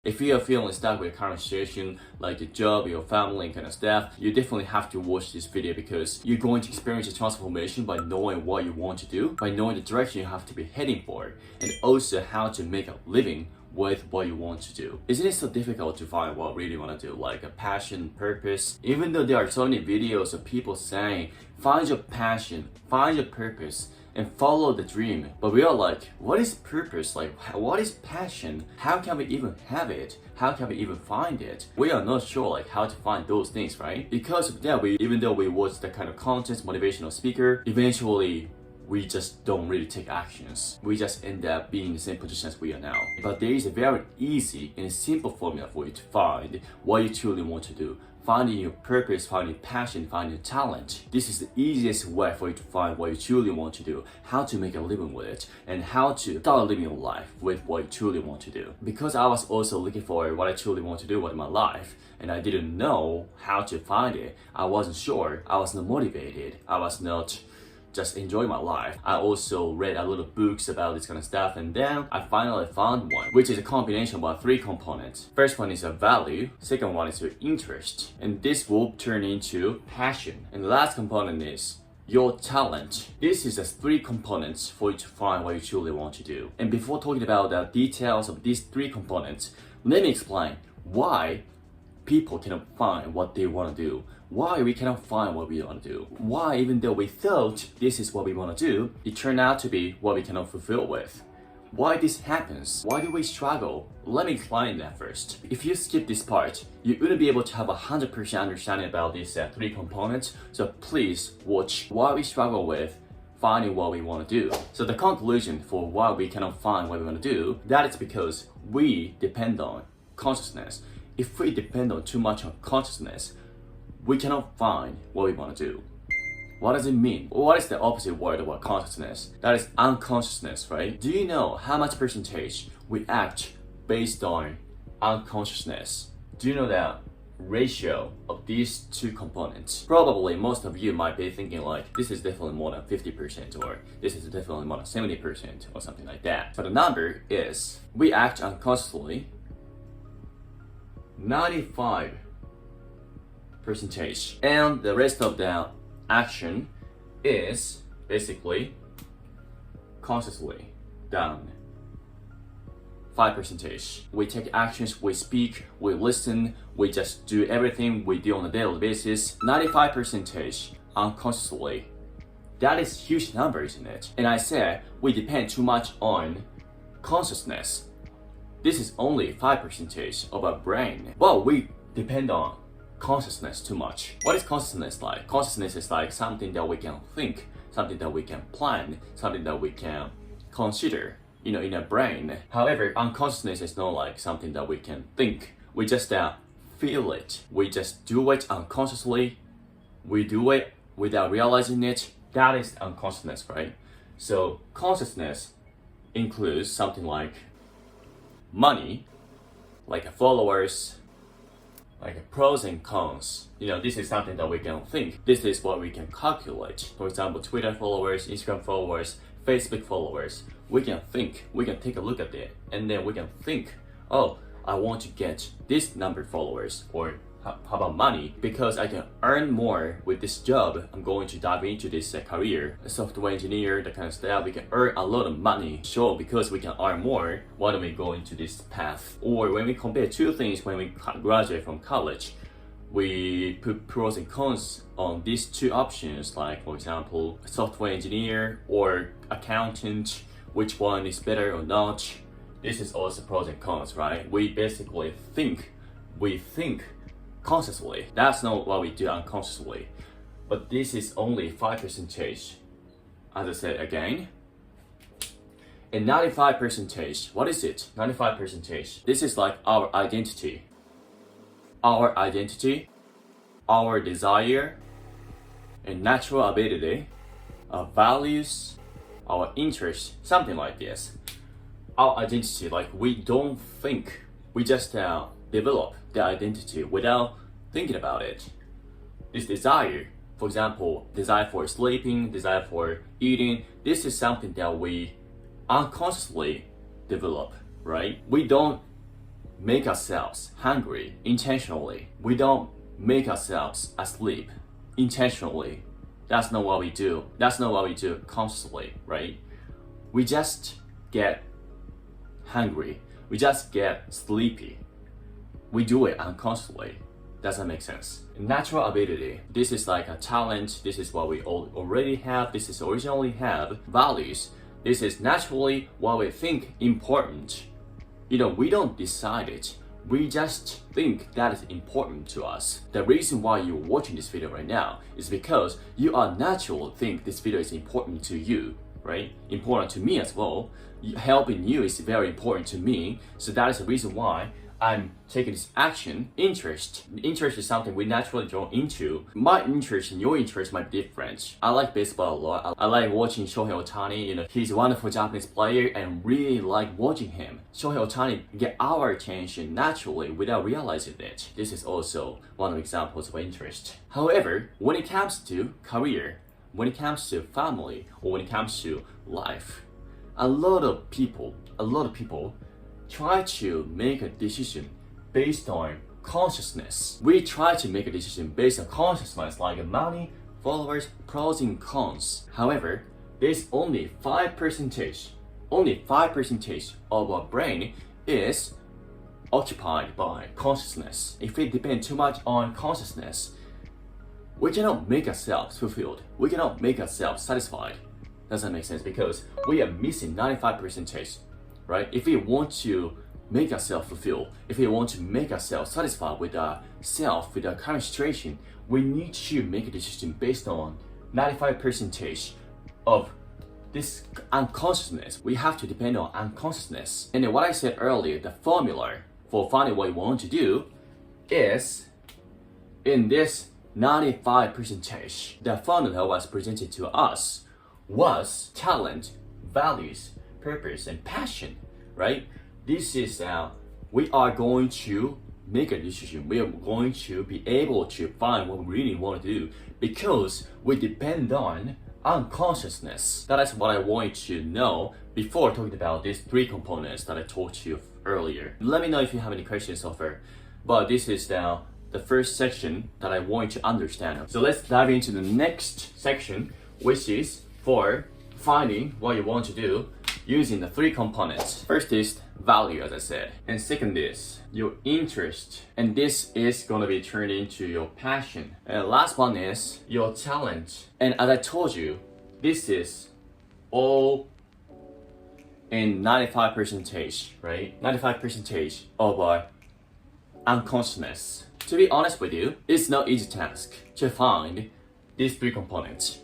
If you are feeling stuck with your current situation, like your job, your family, and kind of stuff, you definitely have to watch this video because you're going to experience a transformation by knowing what you want to do, by knowing the direction you have to be heading for, and also how to make a living with what you want to do. Isn't it so difficult to find what you really want to do, like a passion, purpose? Even though there are so many videos of people saying, find your passion, find your purpose, and follow the dream. But we are like, what is purpose? Like, what is passion? How can we even have it? How can we even find it? We are not sure like how to find those things, right? Because of that, even though we watch the kind of content, motivational speaker, eventually we just don't really take actions. We just end up being in the same position as we are now. But there is a very easy and simple formula for you to find what you truly want to do. Finding your purpose, finding passion, finding your talent. This is the easiest way for you to find what you truly want to do, how to make a living with it, and how to start living your life with what you truly want to do. Because I was also looking for what I truly want to do with my life, and I didn't know how to find it. I wasn't sure, I was not motivated, I was not just enjoy my life. I also read a lot of books about this kind of stuff, and then I finally found one, which is a combination of about 3 components. First one is a value, second one is your interest, and this will turn into passion. And the last component is your talent. This is the 3 components for you to find what you truly want to do. And before talking about the details of these 3 components, let me explain why people cannot find what they want to do. Why we cannot find what we want to do. Why even though we thought this is what we want to do, it turned out to be what we cannot fulfill with. Why this happens? Why do we struggle? Let me explain that first. If you skip this part, you wouldn't be able to have 100% understanding about these 3 components, so please watch why we struggle with finding what we want to do. So the conclusion for why we cannot find what we want to do, that is because we depend on consciousness. If we depend on too much on consciousness, we cannot find what we want to do. What does it mean? What is the opposite word about consciousness? That is unconsciousness, right? Do you know how much percentage we act based on unconsciousness? Do you know that ratio of these 2 components? Probably most of you might be thinking like, this is definitely more than 50%, or this is definitely more than 70%, or something like that. So the number is, we act unconsciously 95%, and the rest of the action is basically consciously done 5%. We take actions, we speak, we listen, we just do everything we do on a daily basis. 95% unconsciously. That is huge number, isn't it? And I said we depend too much on consciousness. This is only 5% of our brain. Well, we depend on consciousness too much. What is consciousness like? Consciousness is like something that we can think, something that we can plan, something that we can consider, in our brain. However, unconsciousness is not like something that we can think. We just feel it. We just do it unconsciously. We do it without realizing it. That is unconsciousness, right? So consciousness includes something like money, like followers, like pros and cons. This is something that we can think. This is what we can calculate. For example, Twitter followers, Instagram followers, Facebook followers. We can think, we can take a look at it, and then we can think, oh, I want to get this number of followers, or how about money? Because I can earn more with this job, I'm going to dive into this career, a software engineer, that kind of stuff. We can earn a lot of money. So because we can earn more, why don't we go into this path? Or when we compare 2 things, when we graduate from college, we put pros and cons on these 2 options, like for example, software engineer or accountant, which one is better or not. This is also pros and cons, right? We basically think, consciously. That's not what we do unconsciously. But this is only 5%, as I said again. And 95%, what is it? 95%, this is like our identity. Our identity, our desire, and natural ability, our values, our interests, something like this. Our identity, like we don't think, we just develop the identity without thinking about it. This desire, for example, desire for sleeping, desire for eating, this is something that we unconsciously develop, right? We don't make ourselves hungry intentionally. We don't make ourselves asleep intentionally. That's not what we do. That's not what we do consciously, right? We just get hungry. We just get sleepy. We do it unconsciously. Does that make sense? Natural ability. This is like a talent. This is what we already have. This is originally have. Values. This is naturally what we think important. We don't decide it. We just think that is important to us. The reason why you're watching this video right now is because you are naturally think this video is important to you, right? Important to me as well. Helping you is very important to me. So that is the reason why I'm taking this action. Interest is something we naturally draw into. My interest and your interest might be different. I like baseball a lot. I like watching Shohei Ohtani. He's a wonderful Japanese player and really like watching him. Shohei Ohtani get our attention naturally without realizing it. This is also one of the examples of interest. However, when it comes to career, when it comes to family, or when it comes to life, a lot of people try to make a decision based on consciousness. We try to make a decision based on consciousness, like money, followers, pros and cons. However, there's only 5% of our brain is occupied by consciousness. If we depend too much on consciousness, we cannot make ourselves fulfilled. We cannot make ourselves satisfied. Does that make sense? Because we are missing 95%. Right? If we want to make ourselves fulfilled, if we want to make ourselves satisfied with ourselves, with our current situation, we need to make a decision based on 95% of this unconsciousness. We have to depend on unconsciousness. And then what I said earlier, the formula for finding what you want to do is in this 95%. The formula was presented to us was talent, values, purpose and passion, right? This is we are going to make a decision. We are going to be able to find what we really want to do because we depend on unconsciousness. That is what I want you to know before talking about these 3 components that I taught you earlier. Let me know if you have any questions so far. But this is now the first section that I want you to understand. So let's dive into the next section, which is for finding what you want to do using the 3 components. First is value, as I said, and second is your interest, and this is gonna be turned into your passion, and last one is your talent. And as I told you, this is all in 95%, right? 95% of our unconsciousness. To be honest with you, it's no easy task to find these 3 components,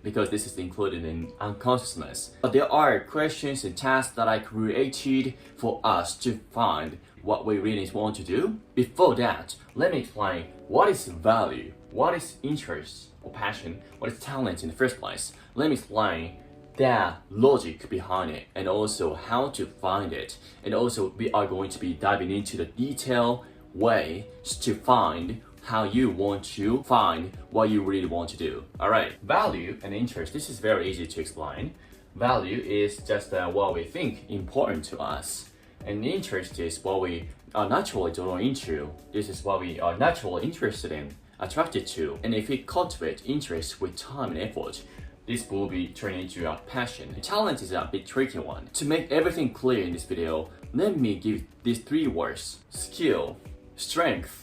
because this is included in unconsciousness. But there are questions and tasks that I created for us to find what we really want to do. Before that, let me explain what is value, what is interest or passion, what is talent in the first place. Let me explain the logic behind it and also how to find it. And also we are going to be diving into the detailed way to find how you want to find what you really want to do. Alright, value and interest. This is very easy to explain. Value is just what we think important to us. And interest is what we are naturally drawn into. This is what we are naturally interested in, attracted to. And if we cultivate interest with time and effort, this will be turned into a passion. Talent is a bit tricky one. To make everything clear in this video, let me give these 3 words: skill, strength,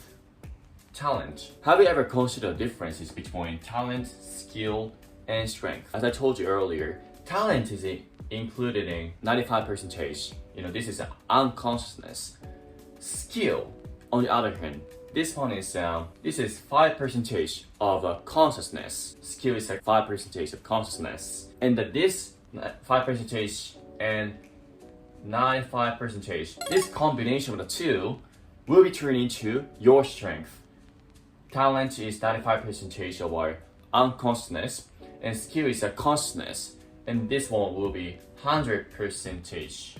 talent. Have you ever considered differences between talent, skill, and strength? As I told you earlier, talent is included in 95%. This is unconsciousness. Skill, on the other hand, this is 5% of consciousness. Skill is like 5% of consciousness, and this 5% and 95%. This combination of the 2 will be turned into your strength. Talent is 95% of our unconsciousness, and skill is a consciousness, and this one will be 100%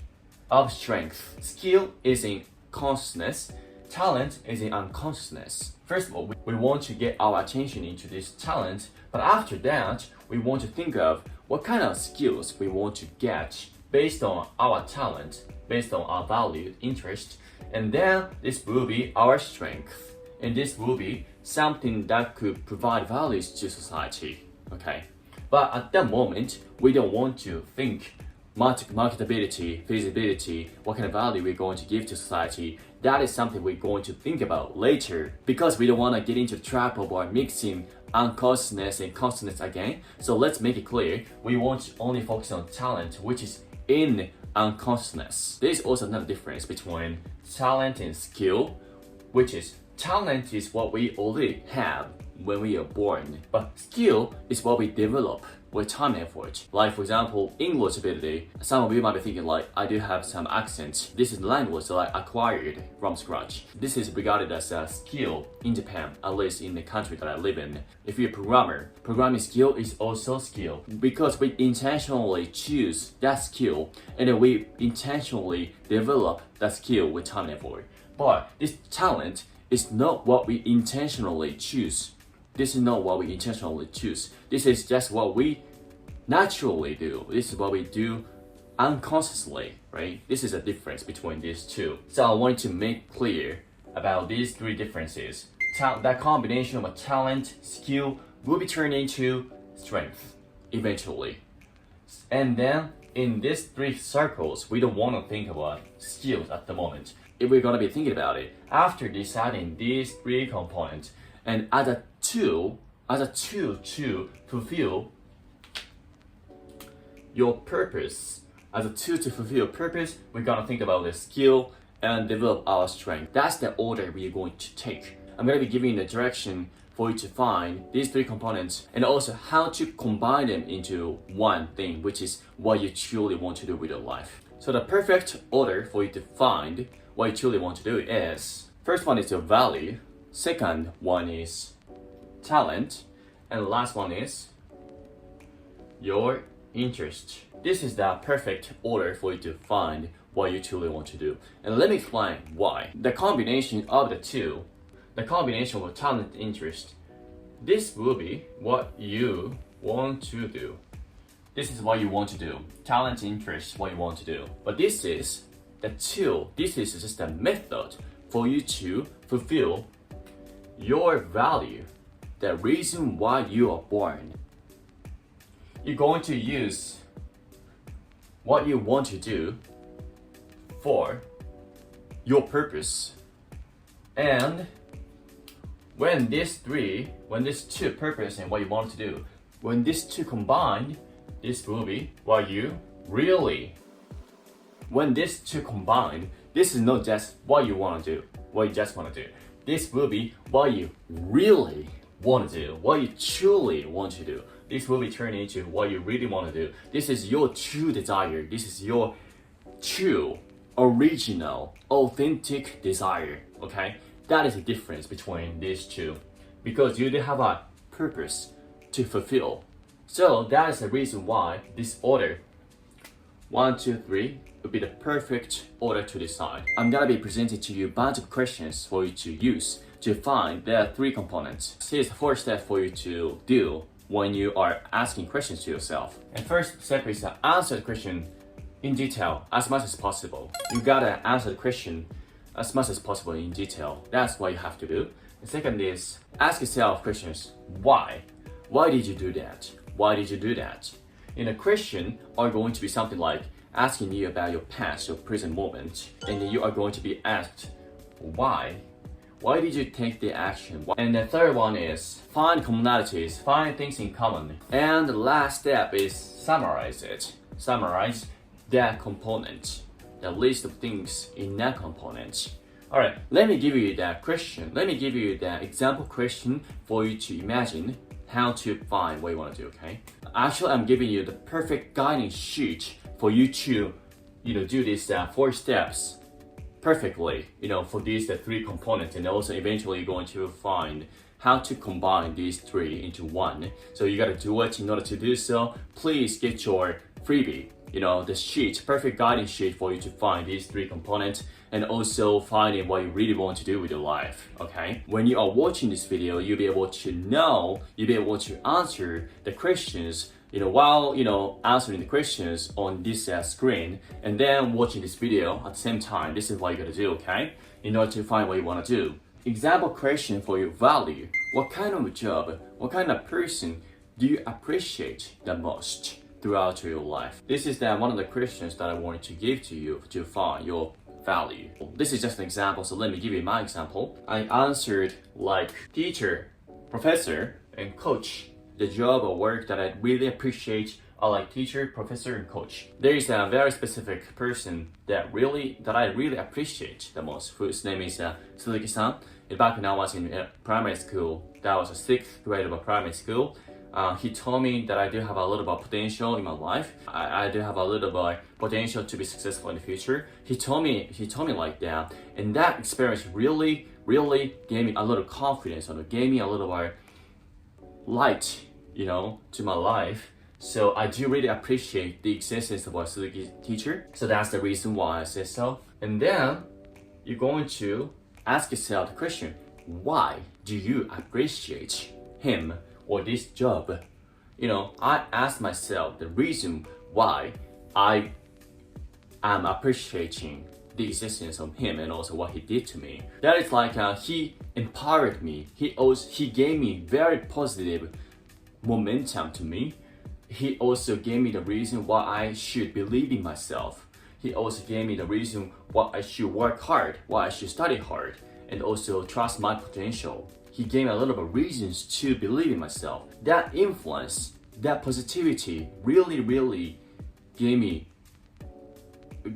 of strength. Skill is in consciousness, talent is in unconsciousness. First of all, we want to get our attention into this talent, but after that, we want to think of what kind of skills we want to get based on our talent, based on our value, interest, And then this will be our strength. And this will be something that could provide values to society, okay? But at that moment, we don't want to think marketability, feasibility, what kind of value we're going to give to society. That is something we're going to think about later because we don't want to get into the trap of mixing unconsciousness and consciousness again. So let's make it clear, we want to only focus on talent, which is in unconsciousness. There is also another difference between talent and skill, which is talent is what we already have when we are born, but skill is what we develop with time and effort. Like for example, English ability. Some of you might be thinking like, I do have some accent. This is language that I acquired from scratch. This is regarded as a skill in Japan, at least in the country that I live in. If you're a programmer, programming skill is also skill because we intentionally choose that skill and then we intentionally develop that skill with time and effort. But this talent is not what we intentionally choose. This is not what we intentionally choose. This is just what we naturally do. This is what we do unconsciously, right? This is a difference between these two. So I want to make clear about these three differences. That combination of talent, skill will be turned into strength eventually. And then in these three circles, we don't want to think about skills at the moment. If we're going to be thinking about it, after deciding these three components, and as a tool to fulfill your purpose, we're gonna think about the skill and develop our strength. That's the order we're going to take. I'm gonna be giving the direction for you to find these three components and also how to combine them into one thing, which is what you truly want to do with your life. So the perfect order for you to find what you truly want to do is, first one is your value, second one is talent, and the last one is your interest. This is the perfect order for you to find what you truly want to do. And let me explain why. The combination of the two, the combination of talent and interest, this will be what you want to do. This is what you want to do. Talent, interest, what you want to do. But this is the tool, this is just a method for you to fulfill your value, the reason why you are born. You're going to use what you want to do for your purpose. And when these two purpose and what you want to do, when these two combine, this will be what you really. When these two combine, this is not just what you want to do, what you just want to do. This will be what you really want to do, what you truly want to do. This will be turned into what you really want to do. This is your true desire. This is your true, original, authentic desire, okay? That is the difference between these two because you do have a purpose to fulfill. So that is the reason why this order, 1, 2, 3, would be the perfect order to decide. I'm gonna be presenting to you a bunch of questions for you to use to find the three components. Here's the first step for you to do when you are asking questions to yourself. And first step is to answer the question in detail as much as possible. You gotta answer the question as much as possible in detail. That's what you have to do. The second is ask yourself questions. Why? Why did you do that? Why did you do that? In a question are going to be something like asking you about your past or present moment, and then you are going to be asked why. Why did you take the action? And the third one is find commonalities, find things in common. And the last step is summarize it. Summarize that component, the list of things in that component. Alright, let me give you that question. Let me give you the example question for you to imagine how to find what you want to do, okay? Actually, I'm giving you the perfect guiding sheet for you to, do these 4 steps perfectly, for these three components, and also eventually you're going to find how to combine these three into one. So you gotta do it. In order to do so, please get your freebie, the sheet, perfect guiding sheet for you to find these three components and also finding what you really want to do with your life, okay? When you are watching this video, you'll be able to know, you'll be able to answer the questions while answering the questions on this screen and then watching this video at the same time. This is what you gotta do, okay? In order to find what you wanna do. Example question for your value. What kind of job, what kind of person do you appreciate the most throughout your life? This is one of the questions that I wanted to give to you to find your value. This is just an example, so let me give you my example. I answered like teacher, professor, and coach. The job or work that I really appreciate are like teacher, professor, and coach. There is a very specific person that I really appreciate the most, whose name is Suzuki-san. And back when I was in primary school, that was a 6th grade of a primary school. He told me that I do have a little bit of potential in my life. I do have a little bit of potential to be successful in the future. He told me like that, and that experience really gave me a little confidence, and gave me a little light, to my life. So I do really appreciate the existence of a Suzuki teacher. So that's the reason why I said so. And then you're going to ask yourself the question: why do you appreciate him or this job? I asked myself the reason why I am appreciating the existence of him and also what he did to me. That is like he empowered me. He gave me very positive momentum to me. He also gave me the reason why I should believe in myself. He also gave me the reason why I should work hard, why I should study hard, and also trust my potential. He gave me a little bit of reasons to believe in myself. That influence, that positivity really gave me a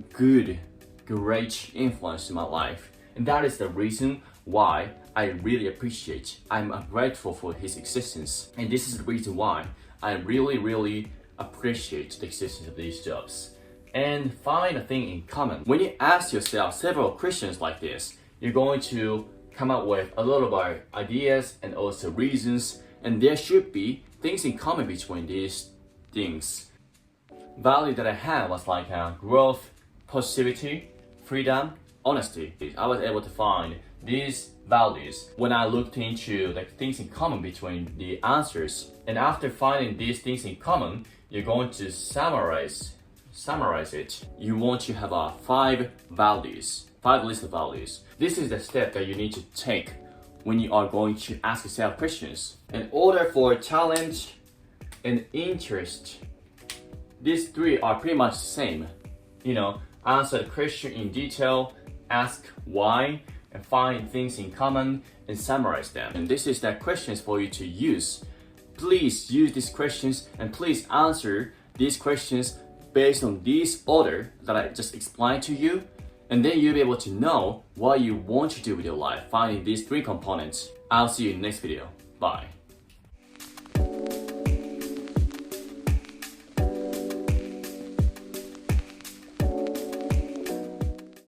great influence in my life. And that is the reason why I really appreciate, I'm grateful for his existence. And this is the reason why I really appreciate the existence of these jobs. And find a thing in common. When you ask yourself several questions like this, you're going to come up with a little bit of ideas and also reasons, and there should be things in common between these things. Value that I had was like growth, positivity, freedom, honesty. I was able to find these values when I looked into the things in common between the answers. And after finding these things in common, you're going to summarize it. You want to have 5 list of values. This is the step that you need to take when you are going to ask yourself questions. In order for talent and interest, these 3 are pretty much the same. Answer the question in detail, ask why, and find things in common and summarize them. And this is the questions for you to use. Please use these questions and please answer these questions based on this order that I just explained to you. And then you'll be able to know what you want to do with your life, finding these 3 components. I'll see you in the next video. Bye.